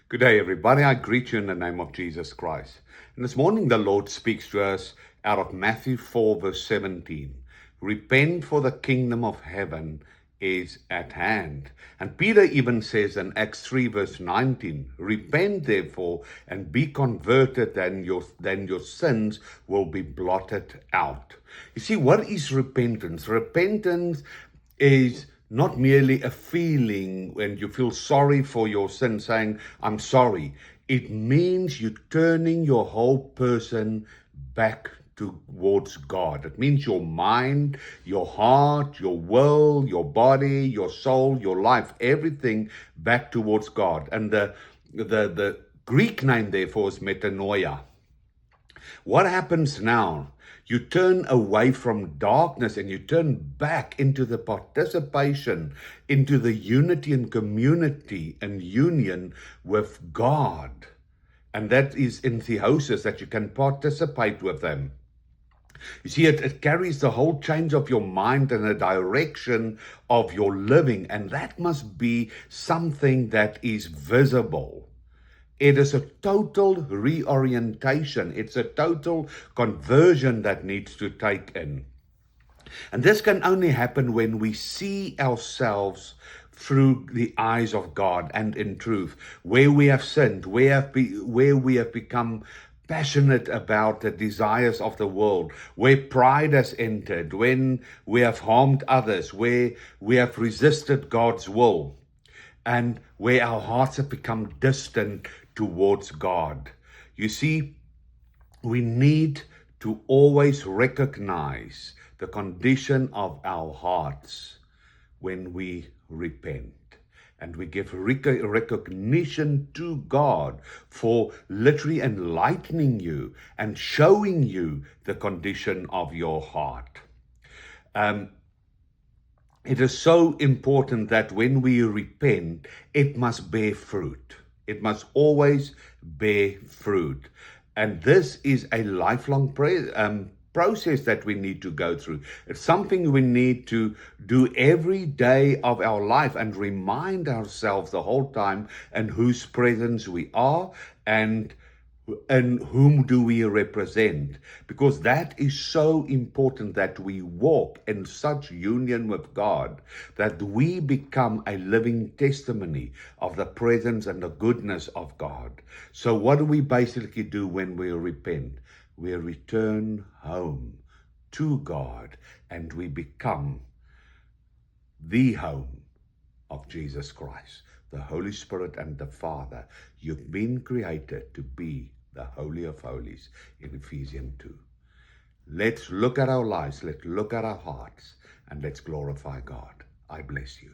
Good day, everybody. I greet you in the name of Jesus Christ. And this morning, the Lord speaks to us out of Matthew 4, verse 17. Repent, for the kingdom of heaven is at hand. And Peter even says in Acts 3, verse 19, repent, therefore, and be converted, and your sins will be blotted out. You see, what is repentance? Repentance is not merely a feeling when you feel sorry for your sin, saying, I'm sorry. It means you turning your whole person back towards God. It means your mind, your heart, your will, your body, your soul, your life, everything back towards God. And the Greek name, therefore, is metanoia. What happens now? You turn away from darkness and you turn back into the participation, into the unity and community and union with God. And that is in theosis, that you can participate with them. You see, it carries the whole change of your mind and the direction of your living. And that must be something that is visible. It is a total reorientation. It's a total conversion that needs to take in. And this can only happen when we see ourselves through the eyes of God and in truth, where we have sinned, where we have become passionate about the desires of the world, where pride has entered, when we have harmed others, where we have resisted God's will, and where our hearts have become distant towards God. You see, we need to always recognize the condition of our hearts when we repent. And we give recognition to God for literally enlightening you and showing you the condition of your heart. It is so important that when we repent, it must bear fruit. It must always bear fruit. And this is a lifelong process that we need to go through. It's something we need to do every day of our life and remind ourselves the whole time in whose presence we are and whom do we represent, because that is so important, that we walk in such union with God that we become a living testimony of the presence and the goodness of God. So what do we basically do when we repent? We return home to God and we become the home of Jesus Christ, the Holy Spirit and the Father. You've been created to be the Holy of Holies in Ephesians 2. Let's look at our lives, let's look at our hearts, and let's glorify God. I bless you.